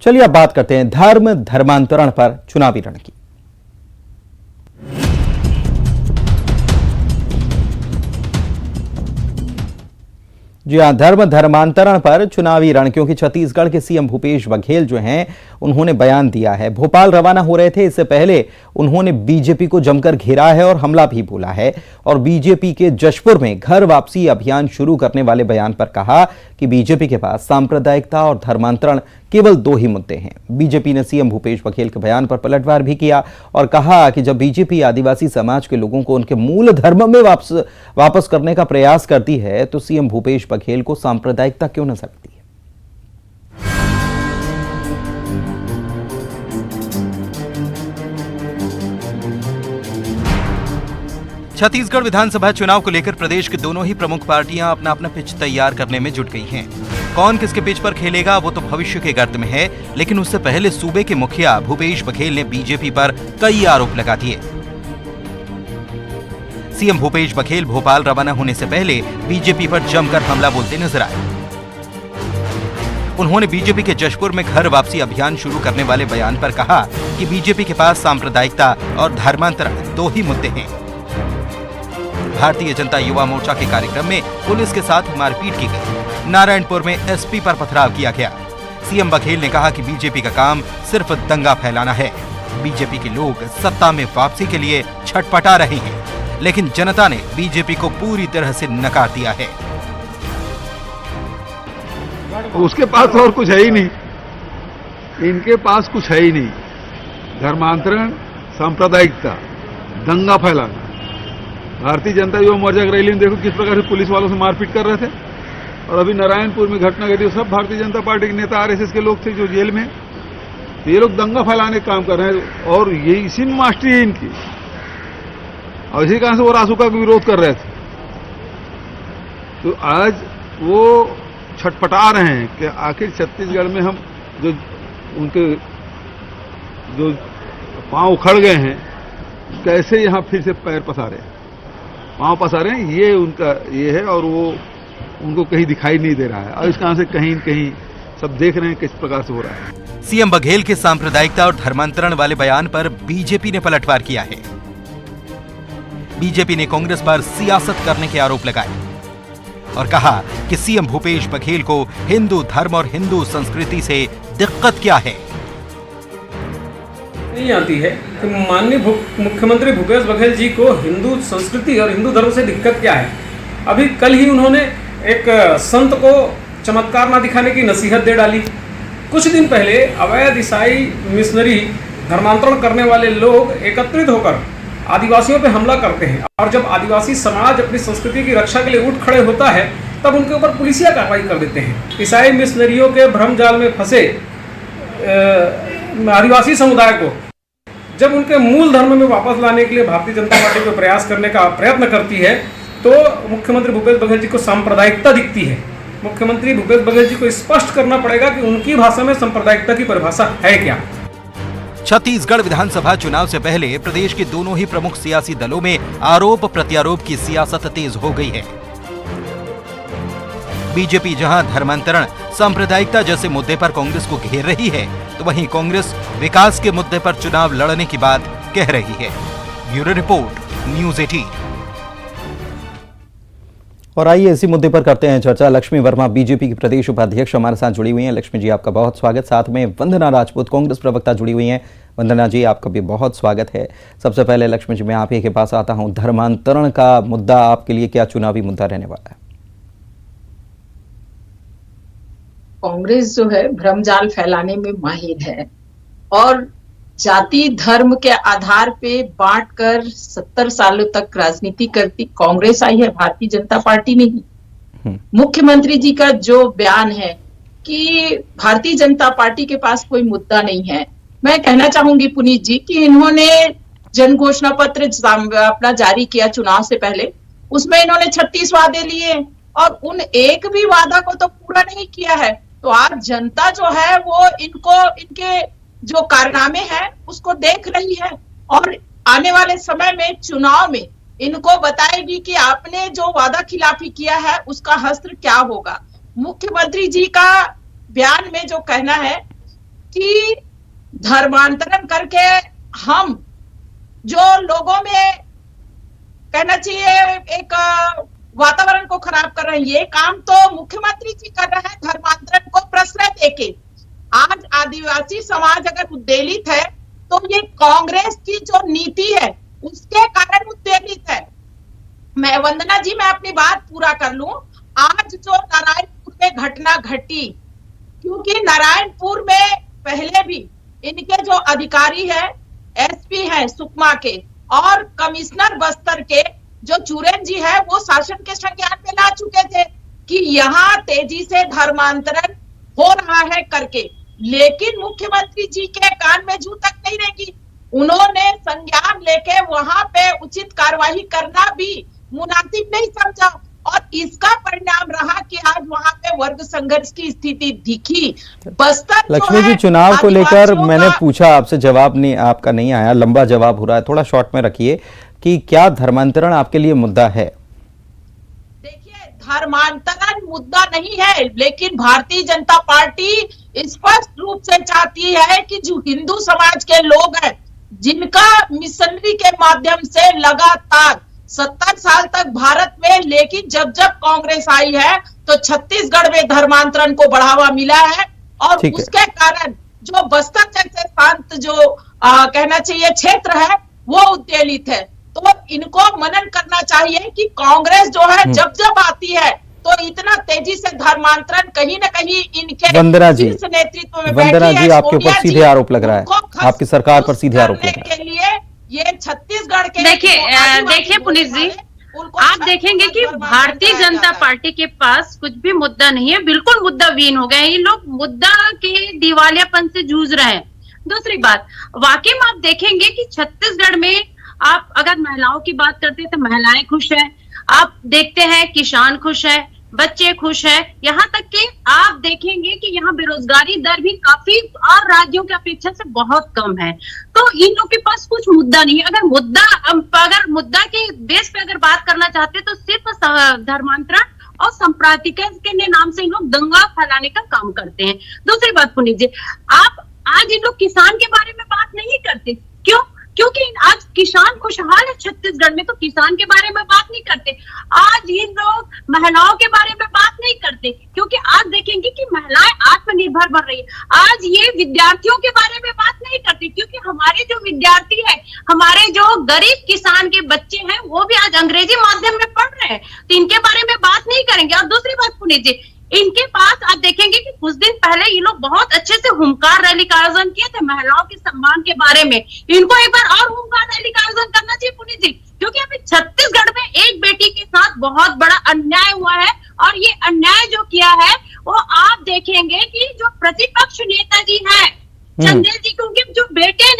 चलिए अब बात करते हैं धर्म धर्मांतरण पर चुनावी रण की। जी हां, धर्म धर्मांतरण पर चुनावी रण, क्योंकि छत्तीसगढ़ के सीएम भूपेश बघेल जो हैं उन्होंने बयान दिया है। भोपाल रवाना हो रहे थे, इससे पहले उन्होंने बीजेपी को जमकर घेरा है और हमला भी बोला है। और बीजेपी के जशपुर में घर वापसी अभियान शुरू करने वाले बयान पर कहा कि बीजेपी के पास सांप्रदायिकता और धर्मांतरण केवल दो ही मुद्दे हैं। बीजेपी ने सीएम भूपेश बघेल के बयान पर पलटवार भी किया और कहा कि जब बीजेपी आदिवासी समाज के लोगों को उनके मूल धर्म में वापस करने का प्रयास करती है तो सीएम भूपेश बघेल को सांप्रदायिकता क्यों नजर आती है। छत्तीसगढ़ विधानसभा चुनाव को लेकर प्रदेश की दोनों ही प्रमुख पार्टियां अपना अपना पिच तैयार करने में जुट गई हैं। कौन किसके पिच पर खेलेगा वो तो भविष्य के गर्त में है, लेकिन उससे पहले सूबे के मुखिया भूपेश बघेल ने बीजेपी पर कई आरोप लगा दिए। सीएम भूपेश बघेल भोपाल रवाना होने से पहले बीजेपी पर जमकर हमला बोलते नजर आए। उन्होंने बीजेपी के जशपुर में घर वापसी अभियान शुरू करने वाले बयान पर कहा कि बीजेपी के पास सांप्रदायिकता और धर्मांतरण दो ही मुद्दे हैं। भारतीय जनता युवा मोर्चा के कार्यक्रम में पुलिस के साथ मारपीट की गई। नारायणपुर में एसपी पर पथराव किया गया। सीएम बघेल ने कहा कि बीजेपी का काम सिर्फ दंगा फैलाना है। बीजेपी के लोग सत्ता में वापसी के लिए छटपटा रहे हैं, लेकिन जनता ने बीजेपी को पूरी तरह से नकार दिया है। उसके पास और कुछ है ही नहीं, इनके पास कुछ है ही नहीं। धर्मांतरण, सांप्रदायिकता, दंगा फैलाना। भारतीय जनता युवा मोर्चा की रैली में देखो किस प्रकार से पुलिस वालों से मारपीट कर रहे थे। और अभी नारायणपुर में घटना घटी, सब भारतीय जनता पार्टी के नेता आरएसएस के लोग थे जो जेल में। तो ये लोग दंगा फैलाने का काम कर रहे हैं और ये इसी में मास्टरी है इनकी। और इसी कारण से वो रासुका का विरोध कर रहे थे। तो आज वो छटपटा रहे हैं कि आखिर छत्तीसगढ़ में हम जो उनके जो पांव उखड़ गए हैं, कैसे यहां फिर से पैर पसारे, पांव पसारे, ये उनका ये है। और वो उनको कहीं दिखाई नहीं दे रहा है और इस कारण से कहीं कहीं सब देख रहे हैं किस प्रकार से हो रहा है। सीएम बघेल के सांप्रदायिकता और धर्मांतरण वाले बयान पर बीजेपी ने पलटवार किया है। बीजेपी ने कांग्रेस पर सियासत करने के आरोप लगाए और कहा कि सीएम भूपेश बघेल को हिंदू धर्म और हिंदू संस्कृति से दिक्कत क्या है। नहीं आती है कि माननीय मुख्यमंत्री भूपेश बघेल जी को हिंदू संस्कृति और हिंदू धर्म से दिक्कत क्या है। अभी कल ही उन्होंने एक संत को चमत्कार ना दिखाने की नसीहत दे डाली। कुछ दिन पहले अवैध ईसाई मिशनरी धर्मांतरण करने वाले लोग एकत्रित होकर आदिवासियों पर हमला करते हैं और जब आदिवासी समाज अपनी संस्कृति की रक्षा के लिए उठ खड़े होता है तब उनके ऊपर पुलिसिया कार्रवाई कर देते हैं। ईसाई मिशनरियों के भ्रम जाल में फंसे आदिवासी समुदाय को जब उनके मूल धर्म में वापस लाने के लिए भारतीय जनता पार्टी को प्रयास करने का प्रयत्न करती है तो मुख्यमंत्री भूपेश बघेल जी को सांप्रदायिकता दिखती है। मुख्यमंत्री भूपेश बघेल जी को स्पष्ट करना पड़ेगा कि उनकी भाषा में सांप्रदायिकता की परिभाषा है क्या। छत्तीसगढ़ विधानसभा चुनाव से पहले प्रदेश के दोनों ही प्रमुख सियासी दलों में आरोप प्रत्यारोप की सियासत तेज हो गई है। बीजेपी जहां धर्मांतरण, सांप्रदायिकता जैसे मुद्दे पर कांग्रेस को घेर रही है तो वहीं कांग्रेस विकास के मुद्दे पर चुनाव लड़ने की बात कह रही है। Bureau report, news 18। और आइए इसी मुद्दे पर करते हैं चर्चा। लक्ष्मी वर्मा बीजेपी की प्रदेश उपाध्यक्ष हमारे साथ जुड़ी हुई हैं। लक्ष्मी जी, आपका बहुत स्वागत। साथ में वंदना राजपूत कांग्रेस प्रवक्ता जुड़ी हुई हैं। वंदना जी, आपका भी बहुत स्वागत है। सबसे पहले लक्ष्मी जी, मैं आप ही के पास आता हूं। धर्मांतरण का मुद्दा आपके लिए क्या चुनावी मुद्दा रहने वाला है? कांग्रेस जो है भ्रमजाल फैलाने में माहिर है और जाति धर्म के आधार पे बांटकर 70 सालों तक राजनीति करती कांग्रेस आई है, भारतीय जनता पार्टी नहीं। मुख्यमंत्री जी का जो बयान है कि भारतीय जनता पार्टी के पास कोई मुद्दा नहीं है, मैं कहना चाहूंगी पुनीत जी कि इन्होंने जन घोषणा पत्र अपना जारी किया चुनाव से पहले, उसमें इन्होंने 36 वादे लिए और उन एक भी वादा को तो पूरा नहीं किया है। तो आज जनता जो है वो इनके जो कारनामे हैं उसको देख रही है और आने वाले समय में चुनाव में इनको बताएगी कि आपने जो वादा खिलाफी किया है उसका हश्र क्या होगा। मुख्यमंत्री जी का बयान में जो कहना है कि धर्मांतरण करके हम जो लोगों में कहना चाहिए एक वातावरण को खराब कर रहे हैं, ये काम तो मुख्यमंत्री जी कर रहे हैं धर्मांतरण को प्रश्रय देके। आज आदिवासी समाज अगर उद्वेलित है तो ये कांग्रेस की जो नीति है उसके कारण उद्वेलित है। मैं वंदना जी, मैं अपनी बात पूरा कर लूं। आज जो नारायणपुर में घटना घटी, क्योंकि नारायणपुर में पहले भी इनके जो अधिकारी है, एसपी है सुकमा के और कमिश्नर बस्तर के जो चुरेन जी है, वो शासन के संज्ञान में ला चुके थे कि यहाँ तेजी से धर्मांतरण हो रहा है करके, लेकिन मुख्यमंत्री जी के कान में जू तक नहीं रहेगी। उन्होंने संज्ञान लेके वहां पे उचित कार्रवाई करना भी मुनासिब नहीं समझा और इसका परिणाम रहा कि आज वहां पे वर्ग संघर्ष की स्थिति दिखी। बस्तर लक्ष्मी जी, चुनाव को लेकर मैंने पूछा आपसे, जवाब नहीं आपका नहीं आया, लंबा जवाब हो रहा है, थोड़ा शॉर्ट में रखिए कि क्या धर्मांतरण आपके लिए मुद्दा है? देखिए, धर्मांतरण मुद्दा नहीं है, लेकिन भारतीय जनता पार्टी स्पष्ट रूप से चाहती है कि जो हिंदू समाज के लोग हैं, जिनका मिशनरी के माध्यम से लगातार 70 साल तक भारत में, लेकिन जब जब कांग्रेस आई है तो छत्तीसगढ़ में धर्मांतरण को बढ़ावा मिला है और उसके कारण जो बस्तर जैसे शांत जो कहना चाहिए क्षेत्र है वो उद्वेलित है। तो इनको मनन करना चाहिए कि कांग्रेस जो है जब जब आती है तो इतना तेजी से धर्मांतरण कहीं ना कहीं इनके वंदना जी, नेतृत्व में वंदना जी, आपके ऊपर सीधे आरोप लग रहा है, आपकी सरकार पर सीधे आरोप लग रहा है के लिए ये छत्तीसगढ़ के देखिए पुनीत जी, आप देखेंगे कि भारतीय जनता पार्टी के पास कुछ भी मुद्दा नहीं है, बिल्कुल मुद्दा विहीन हो गए हैं। ये लोग मुद्दा के दिवालियापन से जूझ रहे हैं। दूसरी बात, वाकई में आप देखेंगे कि छत्तीसगढ़ में आप अगर महिलाओं की बात करते हैं तो महिलाएं खुश हैं, आप देखते हैं किसान खुश है, बच्चे खुश हैं, यहाँ तक कि आप देखेंगे कि यहाँ बेरोजगारी दर भी काफी और राज्यों की अपेक्षा से बहुत कम है। तो इन लोग के पास कुछ मुद्दा नहीं है। अगर मुद्दा के बेस पे अगर बात करना चाहते हैं तो सिर्फ धर्मांतरण और सांप्रदायिकता के नाम से इन लोग दंगा फैलाने का काम करते हैं। दूसरी बात पुनीत जी, आप आज इन लोग किसान के बारे में बात नहीं करते, क्यों? क्योंकि आज किसान खुशहाल है छत्तीसगढ़ में, तो किसान के बारे में बात नहीं करते। आज इन लोग महिलाओं के बारे में बात नहीं करते, क्योंकि आज देखेंगे कि महिलाएं आत्मनिर्भर बन रही है। आज ये विद्यार्थियों के बारे में बात नहीं करते, क्योंकि हमारे जो विद्यार्थी है, हमारे जो गरीब किसान के बच्चे हैं, वो भी आज अंग्रेजी माध्यम में पढ़ रहे हैं, तो इनके बारे में बात नहीं करेंगे। और दूसरी बात पुनीत जी, इनके पास आप देखेंगे कि कुछ दिन पहले ये लोग बहुत अच्छे से हुंकार रैली का आयोजन किए थे महिलाओं के सम्मान के बारे में। इनको एक बार और हुंकार रैली का आयोजन करना चाहिए पुनीत जी, क्योंकि अभी छत्तीसगढ़ में एक बेटी के साथ बहुत बड़ा अन्याय हुआ है और ये अन्याय जो किया है वो आप देखेंगे कि जो प्रतिपक्ष नेता जी है चंदेल जी, क्योंकि जो बेटे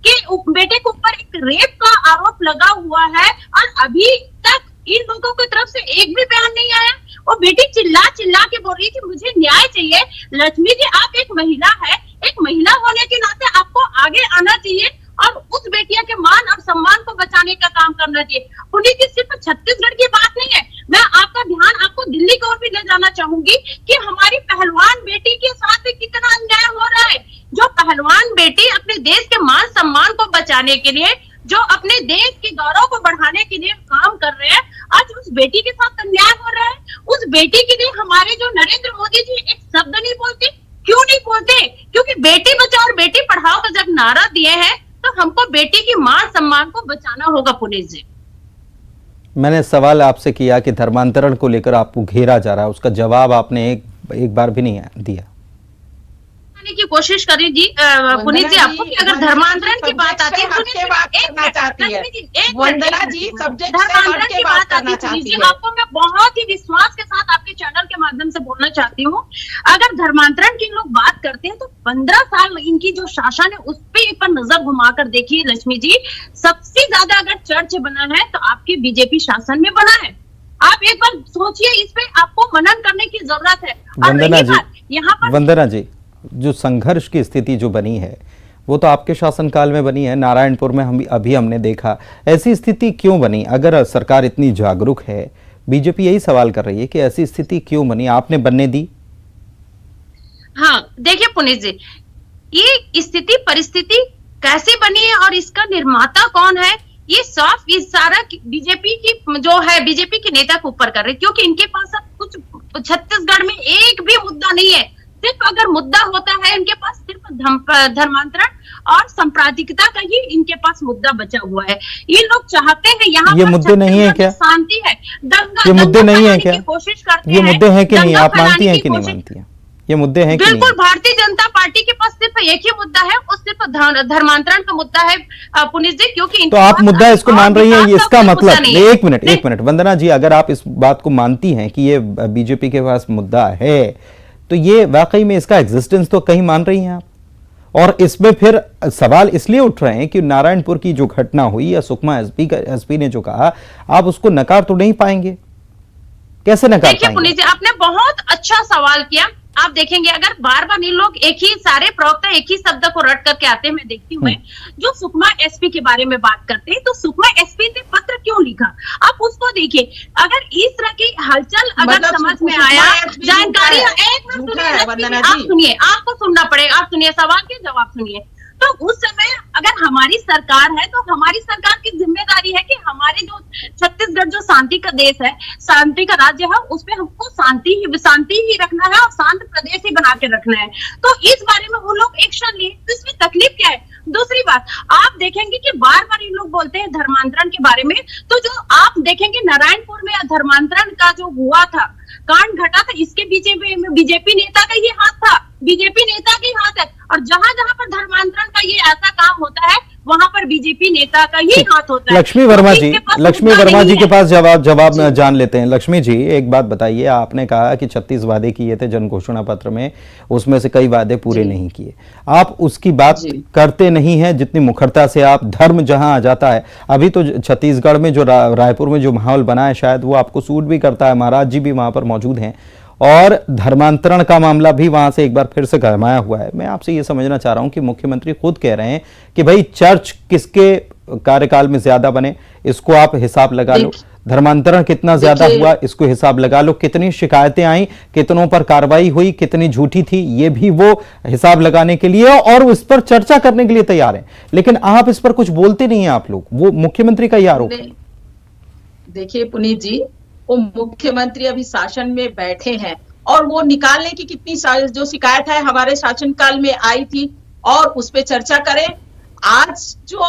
के ऊपर एक रेप का आरोप लगा हुआ है और अभी तक इन लोगों की तरफ से एक भी बयान नहीं आया। वो बेटी चिल्ला के बोल रही थी मुझे न्याय चाहिए। लक्ष्मी जी, आप एक महिला है, एक महिला होने के नाते आपको आगे आना चाहिए और उस बेटिया के मान और सम्मान को बचाने का काम करना चाहिए। पुनीत जी, सिर्फ छत्तीसगढ़ की बात नहीं है, मैं आपका ध्यान आपको दिल्ली की ओर भी ले जाना चाहूंगी कि हमारी पहलवान बेटी के साथ भी कितना अन्याय हो रहा है। जो पहलवान बेटी अपने देश के मान सम्मान को बचाने के लिए, जो अपने देश के गौरव को बढ़ाने के लिए काम कर रहे हैं, आज उस बेटी के साथ अन्याय हो रहा है। उस बेटी के लिए हमारे जो नरेंद्र मोदी जी एक शब्द नहीं बोलते। क्यों नहीं बोलते? क्योंकि बेटी बचाओ और बेटी पढ़ाओ का जब नारा दिए हैं तो हमको बेटी की मान सम्मान को बचाना होगा। पुनीत जी, मैंने सवाल आपसे किया कि धर्मांतरण को लेकर आपको घेरा जा रहा है, उसका जवाब आपने एक बार भी नहीं दिया की कोशिश करी जी पुनीत जी आपको कि अगर धर्मांतरण की बात आती है वंदना जी, धर्मांतरण की बात आती है, आपको मैं बहुत ही विश्वास के साथ आपके चैनल के माध्यम से बोलना चाहती हूँ। अगर धर्मांतरण की लोग बात करते हैं तो 15 साल इनकी जो शासन है उस पे एक बार नजर घुमाकर देखिए लक्ष्मी जी, सबसे ज्यादा अगर चर्च बना है तो आपके बीजेपी शासन में बना है। आप एक बार सोचिए, इस पे आपको मनन करने की जरूरत है। वंदना जी, जो संघर्ष की स्थिति जो बनी है वो तो आपके शासनकाल में बनी है, नारायणपुर में हमने देखा। ऐसी स्थिति क्यों बनी? अगर सरकार इतनी जागरूक है, बीजेपी यही सवाल कर रही है कि ऐसी स्थिति क्यों बनी, आपने बनने दी? हाँ देखिए पुनीत जी, ये स्थिति परिस्थिति कैसे बनी है और इसका निर्माता कौन है, ये साफ इस सारा बीजेपी की जो है बीजेपी के नेता के ऊपर कर रहे, क्योंकि इनके पास अब कुछ छत्तीसगढ़ में एक भी मुद्दा नहीं है। सिर्फ अगर मुद्दा होता है इनके पास सिर्फ धर्मांतरण और सांप्रदायिकता का ही इनके पास मुद्दा बचा हुआ है। ये लोग चाहते हैं यहाँ ये पर मुद्दे नहीं है क्या? शांति है, दंगा ये मुद्दे नहीं है क्या? कोशिश करते ये मुद्दे हैं कि नहीं? दंगा आप मानती फैलाने हैं की कि नहीं कोशिश- मानती हैं? ये मुद्दे हैं कि नहीं? बिल्कुल, भारतीय जनता पार्टी के पास सिर्फ एक ही मुद्दा है, वो सिर्फ धर्मांतरण का मुद्दा है पुनीत जी, क्योंकि तो आप मुद्दा इसको मान रही हैं, इसका मतलब एक नहीं। मिनट वंदना जी, अगर आप इस बात को मानती हैं कि ये बीजेपी के पास मुद्दा है, तो ये वाकई में इसका एग्जिस्टेंस तो कहीं मान रही हैं आप? और इसमें फिर सवाल इसलिए उठ रहे हैं कि नारायणपुर की जो घटना हुई या सुकमा एसपी ने जो कहा, आप उसको नकार तो नहीं पाएंगे? कैसे नकार देखिए पाएंगे? पुनीत जी, आपने बहुत अच्छा सवाल किया। आप देखेंगे अगर बार बार ये लोग एक ही सारे प्रवक्ता एक ही शब्द को रट करके आते हैं, मैं देखती हूँ जो सुकमा एसपी के बारे में बात करते हैं, तो सुकमा एसपी ने पत्र क्यों लिखा, आप उसको देखिए। अगर इस तरह की हलचल अगर मतलब समझ में सुकमा आया, एसपी जानकारी झूठा है, एक मिनट झूठा है, वंदना सुनिए, आप जी। सुनिए, आपको सुनना पड़ेगा, आप सुनिए, सवाल के जवाब सुनिए। तो उस समय अगर हमारी सरकार है तो हमारी सरकार की जिम्मेदारी है कि हमारे जो छत्तीसगढ़ जो शांति का देश है, शांति का राज्य है, उसमें हमको शांति ही रखना है और शांत प्रदेश ही बना के रखना है। तो इस बारे में वो लोग एक्शन लिए, तो इसमें तकलीफ क्या है? दूसरी बात, आप देखेंगे कि बार बार ये लोग बोलते हैं धर्मांतरण के बारे में, तो जो आप देखेंगे नारायणपुर में धर्मांतरण का जो हुआ था, कांड घटा था, इसके बीजेपी नेता का ये हाथ था, बीजेपी नेता का ही हाथ है। और जहां जहां पर धर्मांतरण का ये ऐसा काम होता है, वहां पर बीजेपी नेता का ही हाथ होता है। लक्ष्मी वर्मा जी, लक्ष्मी वर्मा जी के पास जवाब जी। जान लेते हैं। लक्ष्मी जी, एक बात बताइए, आपने कहा कि 36 वादे किए थे जन घोषणा पत्र में, उसमें से कई वादे पूरे नहीं किए। आप उसकी बात करते नहीं हैं जितनी मुखरता से आप धर्म जहां आ जाता है। अभी तो छत्तीसगढ़ में जो रायपुर में जो माहौल बना है, शायद वो आपको सूट भी करता है। महाराज जी भी वहां पर मौजूद हैं और धर्मांतरण का मामला भी वहां से एक बार फिर से गरमाया हुआ है। मैं आपसे ये समझना चाह रहा हूं कि मुख्यमंत्री खुद कह रहे हैं कि भाई चर्च किसके कार्यकाल में ज्यादा बने, इसको आप हिसाब लगा लो। धर्मांतरण कितना ज्यादा हुआ, इसको हिसाब लगा लो। कितनी शिकायतें आई, कितनों पर कार्रवाई हुई, कितनी झूठी थी, ये भी वो हिसाब लगाने के लिए और उस पर चर्चा करने के लिए तैयार है। लेकिन आप इस पर कुछ बोलते नहीं है आप लोग, वो मुख्यमंत्री का ही आरोप है। देखिए पुनीत जी, वो मुख्यमंत्री अभी शासन में बैठे हैं और वो निकालने की कितनी जो शिकायत है हमारे शासनकाल में आई थी और उस पर चर्चा करें। आज जो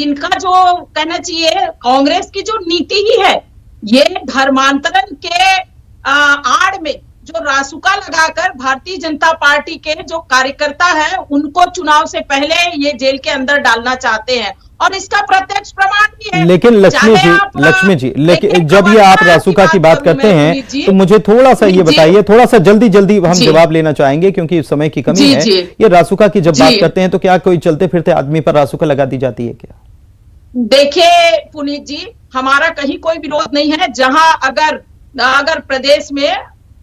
इनका जो कहना चाहिए कांग्रेस की जो नीति ही है, ये धर्मांतरण के आड़ में जो रासुका लगाकर भारतीय जनता पार्टी के जो कार्यकर्ता है उनको चुनाव से पहले ये जेल के अंदर डालना चाहते हैं और इसका प्रत्यक्ष प्रमाण भी है। लेकिन लक्ष्मी जी, लेकिन जब ये आप रासुका की बात करते हैं तो मुझे थोड़ा सा ये बताइए, थोड़ा सा जल्दी हम जवाब लेना चाहेंगे क्योंकि समय की कमी है। ये रासुका की जब बात करते हैं तो क्या कोई चलते फिरते आदमी पर रासुका लगा दी जाती है क्या? देखिए पुनीत जी, हमारा कहीं कोई विरोध नहीं है। जहां अगर प्रदेश में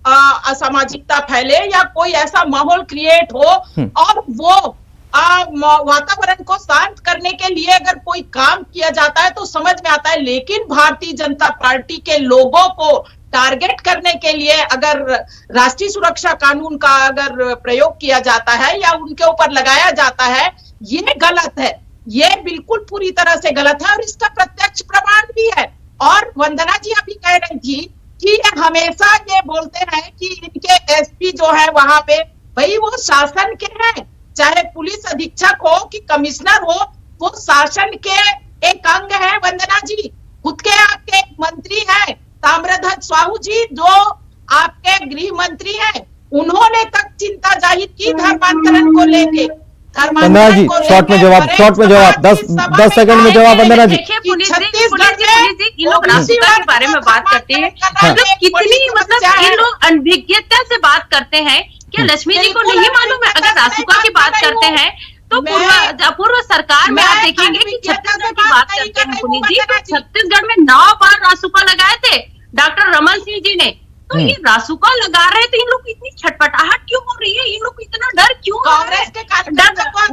असामाजिकता फैले या कोई ऐसा माहौल क्रिएट हो और वो वातावरण को शांत करने के लिए अगर कोई काम किया जाता है तो समझ में आता है। लेकिन भारतीय जनता पार्टी के लोगों को टारगेट करने के लिए अगर राष्ट्रीय सुरक्षा कानून का अगर प्रयोग किया जाता है या उनके ऊपर लगाया जाता है, ये गलत है। ये बिल्कुल पूरी तरह से गलत है और इसका प्रत्यक्ष प्रमाण भी है। और वंदना जी अभी कह रही थी कि हमेशा ये बोलते हैं कि इनके एसपी जो है वहां पे, भाई वो शासन के हैं, चाहे पुलिस अधीक्षक हो कि कमिश्नर हो, वो शासन के एक अंग है। वंदना जी, खुद के आपके एक मंत्री हैं ताम्रध्वज साहू जी, जो आपके गृह मंत्री हैं, उन्होंने तक चिंता जाहिर की धर्मांतरण को लेके। वंदना जी, शॉर्ट में जवाब 10 सेकंड में जवाब। वंदना जी, छत्तीसगढ़ में इन लोग रासुका के बारे में बात करते हैं, कितनी इन लोग अनभिज्ञता से बात करते हैं। क्या लक्ष्मी जी को नहीं मालूम है? अगर रासुका की बात करते हैं तो पूर्व सरकार में आप देखेंगे कि छत्तीसगढ़ की बात करते हैं पुनीत जी, तो छत्तीसगढ़ में 9 बार रासुका लगाए थे डॉक्टर रमन सिंह जी ने। तो ये रासुका लगा रहे थे, इन लोग इतनी छटपटाहट क्यों हो रही है? इन लोग को इतना डर क्यों? कांग्रेस के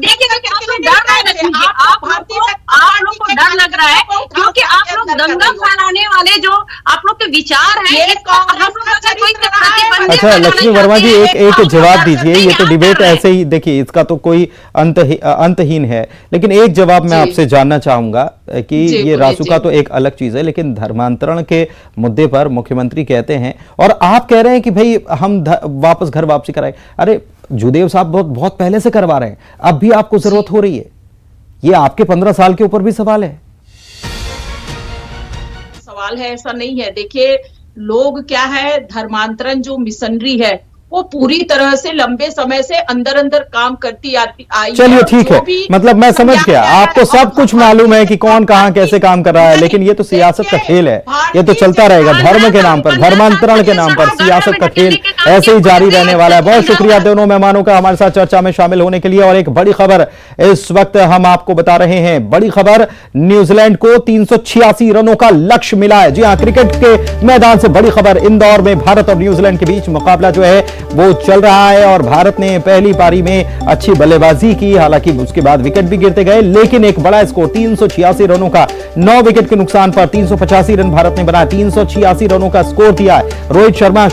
देखिए आप लोग डर रहे हैं, आप लोग को डर लग रहा है क्योंकि आप लोग दंगा फैलाने वाले जो आप लोग के विचार है ये इसको हम कांग्रेस लोग अगर कोई का प्रतिबंधित अच्छा बनाना लक्ष्मी वर्मा जी, चाहते हैं, एक तो जवाब हम दीजिए। नहीं ये तो आप डिबेट कर रहे हैं। ऐसे ही, देखिए इसका तो कोई अंतहीन है, लेकिन एक जवाब मैं जी। आपसे जानना चाहूंगा कि जी, ये बोलिए, रासुका जी। तो एक अलग चीज है, लेकिन धर्मांतरण के मुद्दे पर मुख्यमंत्री कहते हैं और आप कह रहे हैं कि भाई हम वापस घर वापसी कराएं। अरे जुदेव साहब बहुत पहले से करवा रहे हैं, अब भी आपको जरूरत हो रही है। ये आपके 15 साल के ऊपर भी सवाल है। सवाल है, ऐसा नहीं है। देखिए, लोग क्या है, धर्मांतरण जो मिशनरी है वो पूरी तरह से लंबे समय से अंदर अंदर काम करती आई चलिए और ठीक जो है, भी मतलब मैं समझ समझाया गया, गया है आपको सब और कुछ भगवान मालूम है कि कौन कहाँ भारतीय कैसे काम कर रहा है, नहीं, लेकिन ये तो सियासत का देखिए, खेल है, ये तो भारतीय चलता रहेगा। जनता धर्म के नाम पर, धर्मांतरण के नाम पर सियासत का खेल ऐसे ही जारी रहने वाला है। बहुत शुक्रिया दोनों मेहमानों का हमारे साथ चर्चा में शामिल होने के लिए। और एक बड़ी खबर इस वक्त हम आपको बता रहे हैं, बड़ी खबर, न्यूजीलैंड को 386 रनों का लक्ष्य मिला है। जी हां, क्रिकेट के मैदान से बड़ी खबर, इंदौर में भारत और न्यूजीलैंड के बीच मुकाबला जो है वो चल रहा है और भारत ने पहली पारी में अच्छी बल्लेबाजी की, हालांकि उसके बाद विकेट भी गिरते गए, लेकिन एक बड़ा स्कोर 386 रनों का, 9 विकेट के नुकसान पर 385 रन भारत ने बनाया, 386 रनों का स्कोर दिया है। रोहित शर्मा